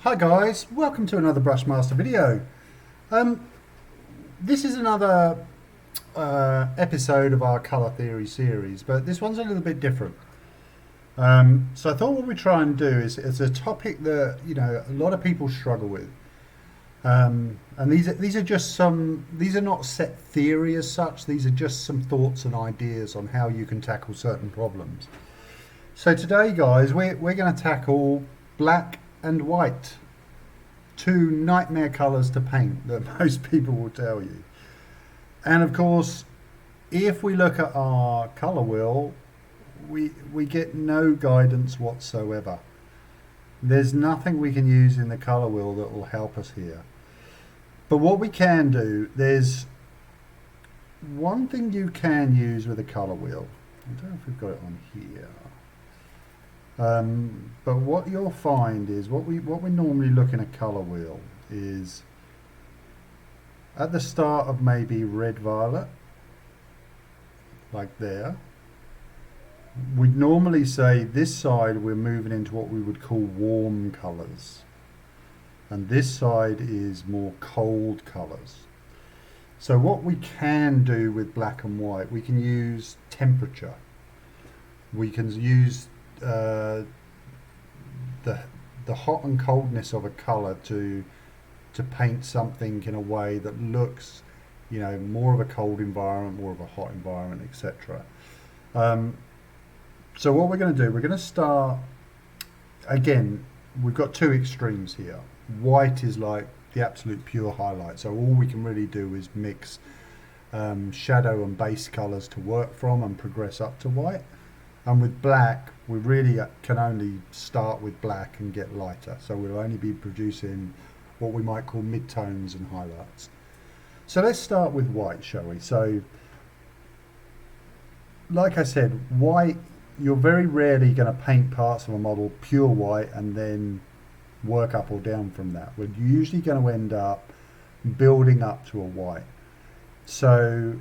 Hi guys, welcome to another Brushmaster video. This is another episode of our colour theory series, but this one's a little bit different. So I thought what we try and do is it's a topic that a lot of people struggle with, and these are just some. These are not set theory as such. These are just some thoughts and ideas on how you can tackle certain problems. So today, guys, we're going to tackle black and white, two nightmare colours to paint that most people will tell you. And of course, if we look at our colour wheel, we get no guidance whatsoever. There's nothing we can use in the colour wheel that will help us here. But what we can do, there's one thing you can use with a colour wheel. I don't know if we've got it on here. But what you'll find is what we normally look in a colour wheel is at the start of maybe red violet, like there. We'd normally say this side we're moving into what we would call warm colours, and this side is more cold colours. So what we can do with black and white, we can use temperature. We can use the hot and coldness of a colour to paint something in a way that looks, more of a cold environment, more of a hot environment, etc. So what we're going to do, we're going to start again. We've got two extremes here. White is like the absolute pure highlight. So all we can really do is mix shadow and base colours to work from and progress up to white. And with black, we really can only start with black and get lighter. So we'll only be producing what we might call midtones and highlights. So let's start with white, shall we? So, like I said, white, you're very rarely going to paint parts of a model pure white and then work up or down from that. We're usually going to end up building up to a white. So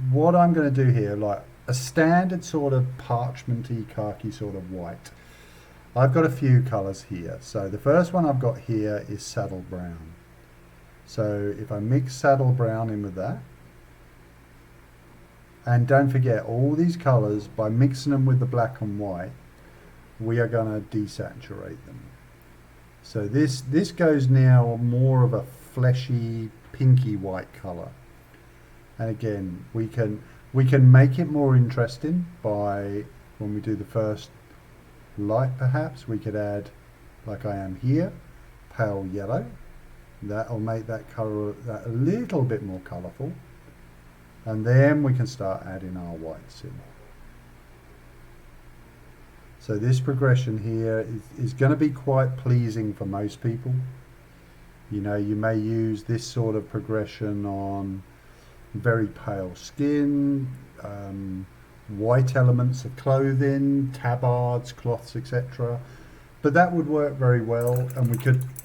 what I'm going to do here, like a standard sort of parchmenty khaki sort of white. I've got a few colours here. So the first one I've got here is saddle brown. So if I mix saddle brown in with that, and don't forget all these colours, by mixing them with the black and white, we are going to desaturate them. So this goes now more of a fleshy pinky white colour. And again, we can make it more interesting by, when we do the first light perhaps, we could add, like I am here, pale yellow. That'll make that colour a little bit more colourful. And then we can start adding our whites in. So this progression here is going to be quite pleasing for most people. You may use this sort of progression on very pale skin, white elements of clothing, tabards, cloths, etc. But that would work very well, and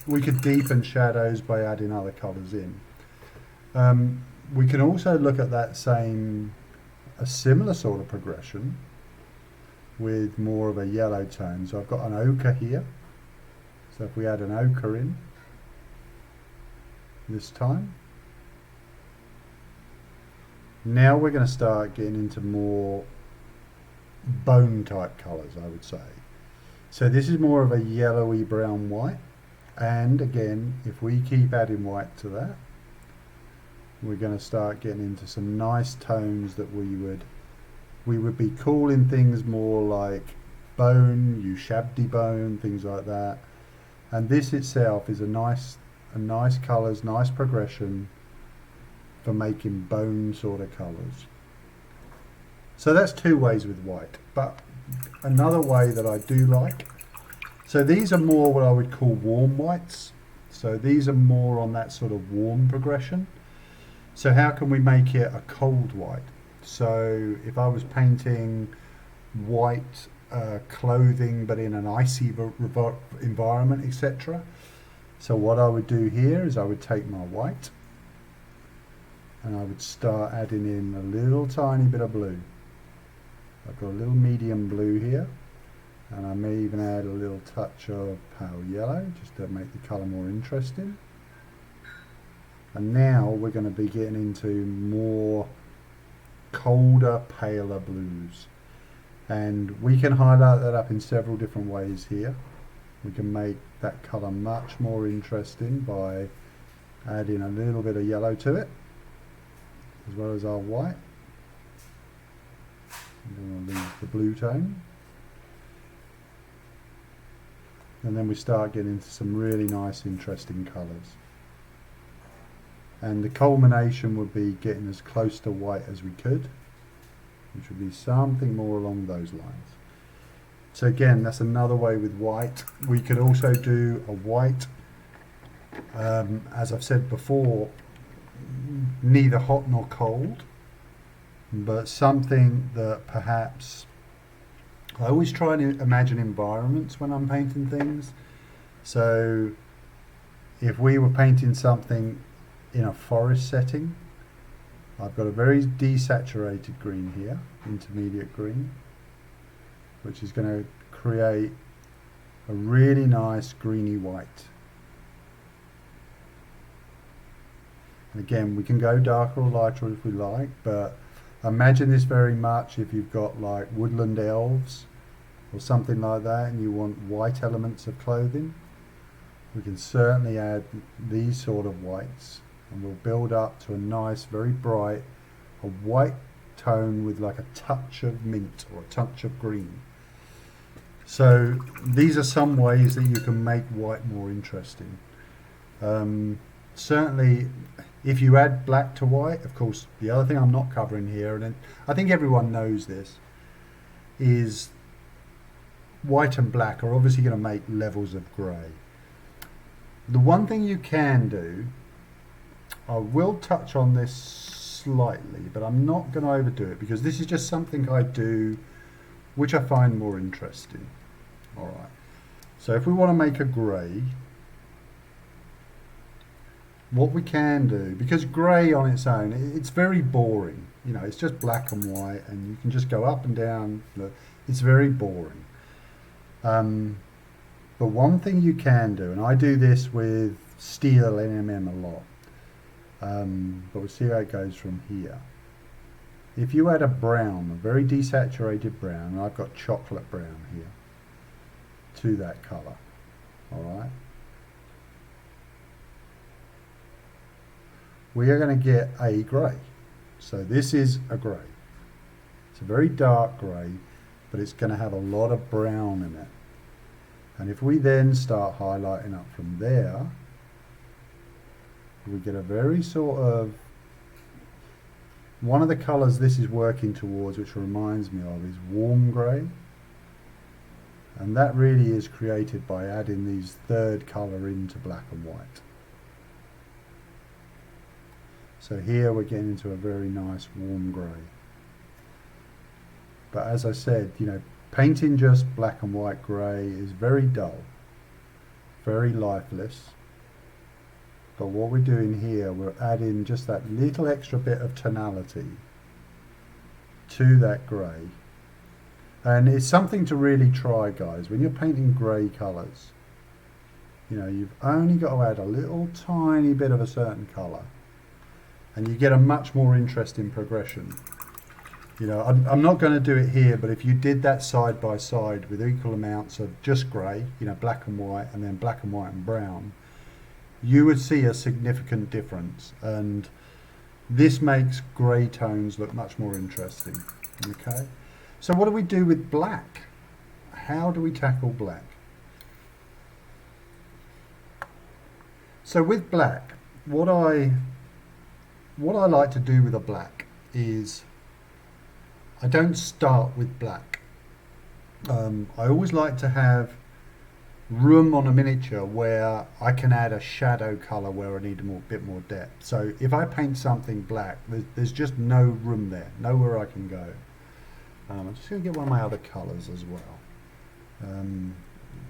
we could deepen shadows by adding other colours in. We can also look at a similar sort of progression with more of a yellow tone. So I've got an ochre here. So if we add an ochre in this time, now we're going to start getting into more bone type colours, I would say. So this is more of a yellowy brown white, and again, if we keep adding white to that, we're going to start getting into some nice tones that we would be calling things more like bone, ushabti bone, things like that. And this itself is a nice colours, nice progression for making bone sort of colours. So that's two ways with white. But another way that I do like, so these are more what I would call warm whites. So these are more on that sort of warm progression. So how can we make it a cold white? So if I was painting white clothing but in an icy environment, etc. So what I would do here is I would take my white and I would start adding in a little tiny bit of blue. I've got a little medium blue here, And I may even add a little touch of pale yellow just to make the colour more interesting. And now we're going to be getting into more colder, paler blues. And we can highlight that up in several different ways here. We can make that colour much more interesting by adding a little bit of yellow to it, as well as our white. I'm going to leave the blue tone. And then we start getting into some really nice, interesting colours. And the culmination would be getting as close to white as we could, which would be something more along those lines. So again, that's another way with white. We could also do a white, as I've said before, neither hot nor cold, but something that perhaps, I always try to imagine environments when I'm painting things. So if we were painting something in a forest setting, I've got a very desaturated green here, intermediate green, which is going to create a really nice greeny white. And again, we can go darker or lighter if we like, but imagine this very much if you've got like woodland elves or something like that and you want white elements of clothing. We can certainly add these sort of whites and we'll build up to a nice, very bright, a white tone with like a touch of mint or a touch of green. So these are some ways that you can make white more interesting. Certainly if you add black to white, of course the other thing I'm not covering here, and I think everyone knows this, is white and black are obviously going to make levels of grey. The one thing you can do, I will touch on this slightly, but I'm not going to overdo it because this is just something I do which I find more interesting. Alright, so if we want to make a grey, what we can do, because grey on its own, it's very boring, you know, it's just black and white and you can just go up and down, look, it's very boring. But one thing you can do, and I do this with steel and MM a lot, but we'll see how it goes from here. If you add a brown, a very desaturated brown, and I've got chocolate brown here, to that colour, alright, we are going to get a grey. So this is a grey. It's a very dark grey, but it's going to have a lot of brown in it. And if we then start highlighting up from there, we get a very sort of, one of the colours this is working towards, which reminds me of, is warm grey. And that really is created by adding these third colour into black and white. So here we're getting into a very nice warm grey. But as I said, you know, painting just black and white grey is very dull, very lifeless. But what we're doing here, we're adding just that little extra bit of tonality to that grey. And it's something to really try, guys. When you're painting grey colours, you know, you've only got to add a little tiny bit of a certain colour and you get a much more interesting progression. You know, I'm not going to do it here, but if you did that side by side with equal amounts of just grey, you know, black and white, and then black and white and brown, you would see a significant difference. And this makes grey tones look much more interesting. Okay, so what do we do with black? How do we tackle black? So with black, what I like to do with a black is I don't start with black. I always like to have room on a miniature where I can add a shadow colour where I need a bit more depth. So if I paint something black, there's just no room there, nowhere I can go. I'm just going to get one of my other colours as well,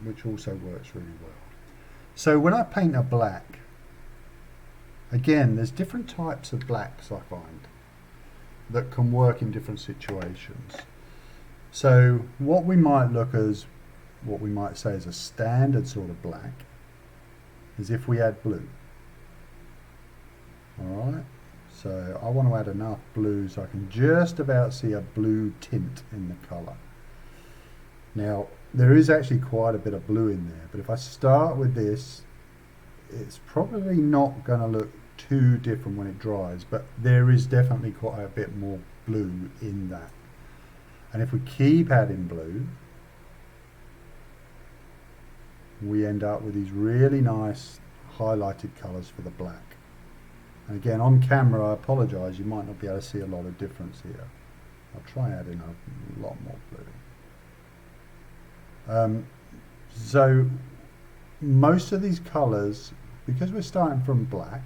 which also works really well. So when I paint a black, again, there's different types of blacks I find that can work in different situations. So what we might look as what we might say is a standard sort of black is if we add blue. Alright, so I want to add enough blue so I can just about see a blue tint in the colour. Now, there is actually quite a bit of blue in there, but if I start with this, it's probably not going to look too different when it dries, but there is definitely quite a bit more blue in that. And if we keep adding blue, we end up with these really nice highlighted colours for the black. And again, on camera, I apologise, you might not be able to see a lot of difference here. I'll try adding a lot more blue. So most of these colours, because we're starting from black,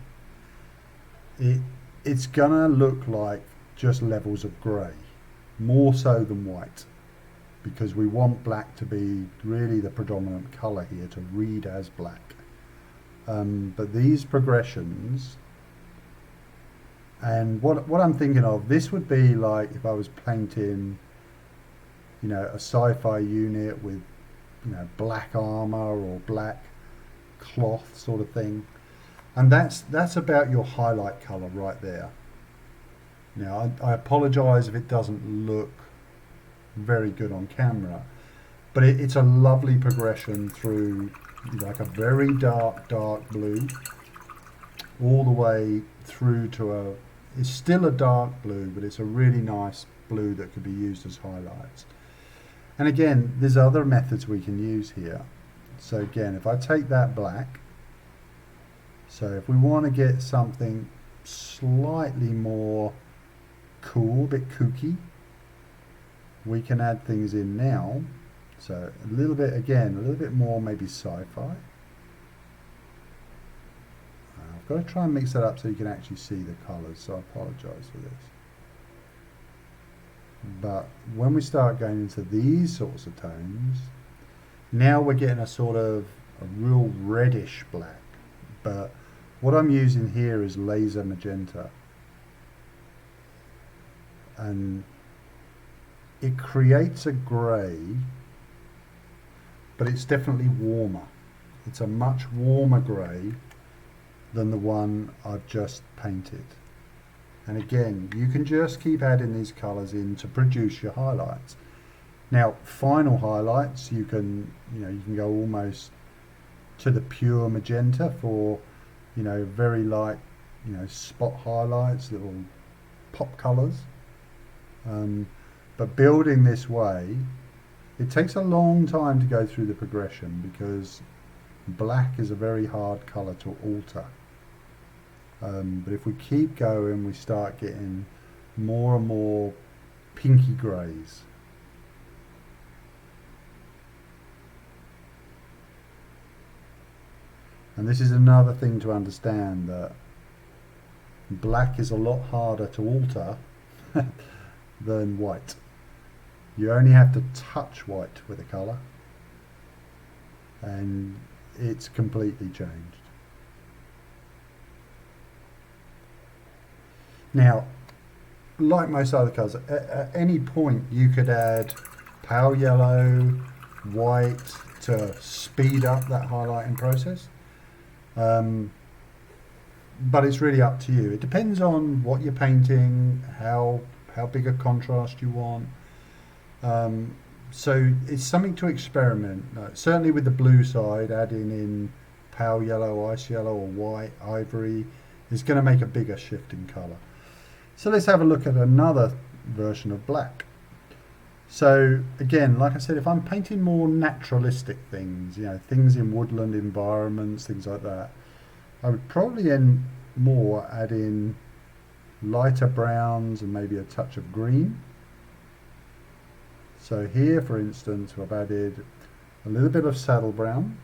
it's gonna look like just levels of grey, more so than white, because we want black to be really the predominant colour here, to read as black. But these progressions, and what I'm thinking of, this would be like if I was painting, you know, a sci-fi unit with, you know, black armor or black cloth sort of thing, and that's about your highlight color right there. Now I apologize if it doesn't look very good on camera, but it's a lovely progression through like a very dark blue all the way through to it's still a dark blue, but it's a really nice blue that could be used as highlights. And again, there's other methods we can use here. So again, if I take that black, so if we want to get something slightly more cool, a bit kooky, we can add things in now. So a little bit, again, a little bit more maybe sci-fi. I've got to try and mix that up so you can actually see the colours, so I apologise for this. But when we start going into these sorts of tones, now we're getting a sort of a real reddish black. But what I'm using here is laser magenta. And it creates a grey, but it's definitely warmer. It's a much warmer grey than the one I've just painted. And again, you can just keep adding these colours in to produce your highlights. Now, final highlights, you can go almost to the pure magenta for, you know, very light, you know, spot highlights, little pop colours. But building this way, it takes a long time to go through the progression because black is a very hard colour to alter. But if we keep going, we start getting more and more pinky greys. And this is another thing to understand, that black is a lot harder to alter than white. You only have to touch white with a colour and it's completely changed. Now, like most other colours, at any point you could add pale yellow, white to speed up that highlighting process. But it's really up to you. It depends on what you're painting, how big a contrast you want. So it's something to experiment. Certainly with the blue side, adding in pale yellow, ice yellow or white, ivory is going to make a bigger shift in colour. So let's have a look at another version of black. So again, like I said, if I'm painting more naturalistic things, you know, things in woodland environments, things like that, I would probably end more adding lighter browns and maybe a touch of green. So here, for instance, I've added a little bit of saddle brown.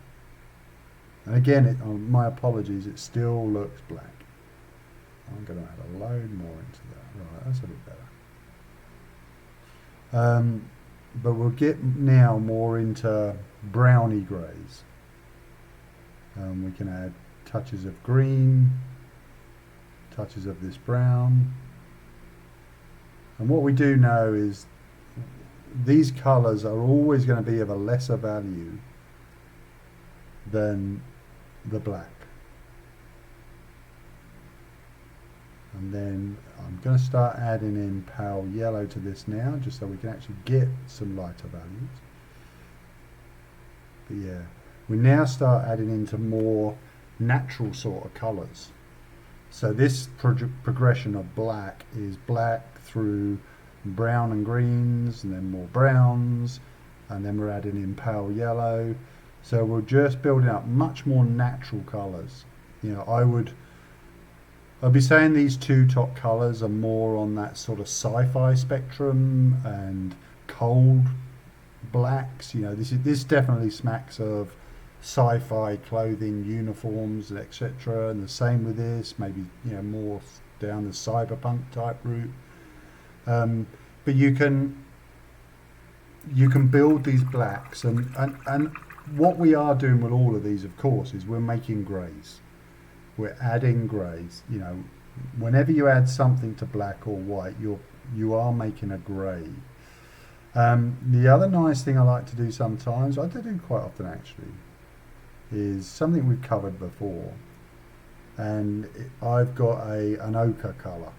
And again, my apologies, it still looks black. I'm going to add a load more into that. Right, that's a bit better. But we'll get now more into browny greys. We can add touches of green, touches of this brown. And what we do know is these colours are always going to be of a lesser value than the black. And then I'm going to start adding in pale yellow to this now, just so we can actually get some lighter values. But yeah, we now start adding into more natural sort of colours. So this progression of black is black through brown and greens, and then more browns, and then we're adding in pale yellow. So we're just building up much more natural colours. You know, I'd be saying these two top colours are more on that sort of sci-fi spectrum and cold blacks. You know, this definitely smacks of sci-fi clothing, uniforms, etc. And the same with this, maybe, you know, more down the cyberpunk type route. But you can build these blacks, and what we are doing with all of these, of course, is we're making greys. We're adding greys. You know, whenever you add something to black or white, you are making a grey. The other nice thing I like to do sometimes, I do quite often actually, is something we've covered before, and I've got an ochre colour.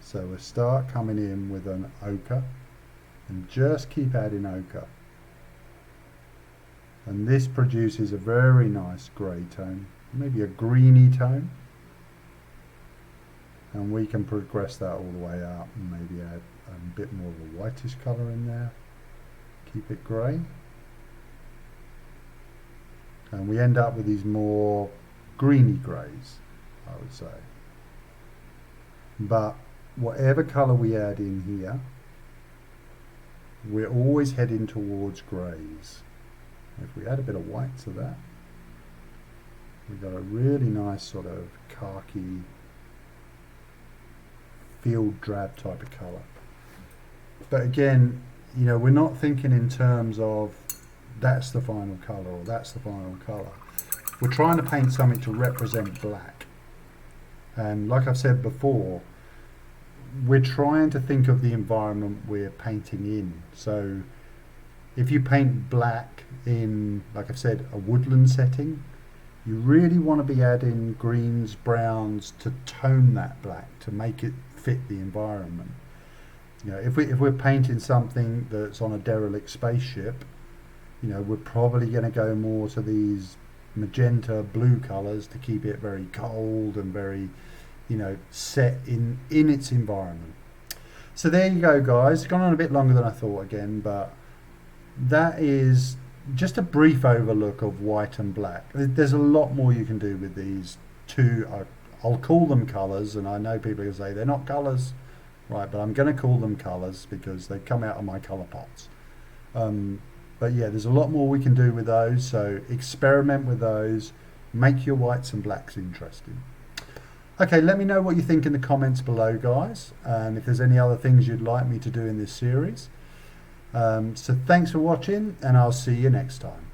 So we'll start coming in with an ochre and just keep adding ochre, and this produces a very nice grey tone, maybe a greeny tone, and we can progress that all the way up and maybe add a bit more of a whitish colour in there, keep it grey, and we end up with these more greeny greys, I would say. But whatever colour we add in here, we're always heading towards greys. If we add a bit of white to that, we've got a really nice sort of khaki field drab type of colour. But again, you know, we're not thinking in terms of that's the final colour or that's the final colour. We're trying to paint something to represent black. And like I've said before, we're trying to think of the environment we're painting in. So if you paint black in, like I've said, a woodland setting, you really want to be adding greens, browns to tone that black, to make it fit the environment. You know, if we're painting something that's on a derelict spaceship, you know, we're probably going to go more to these magenta blue colours to keep it very cold and very, you know, set in its environment. So there you go, guys. It's gone on a bit longer than I thought again, but that is just a brief overlook of white and black. There's a lot more you can do with these two. I'll call them colours, and I know people are going to say they're not colours, right, but I'm going to call them colours because they come out of my colour pots. But yeah, there's a lot more we can do with those, so experiment with those, make your whites and blacks interesting. Okay, let me know what you think in the comments below, guys, and if there's any other things you'd like me to do in this series. So thanks for watching, and I'll see you next time.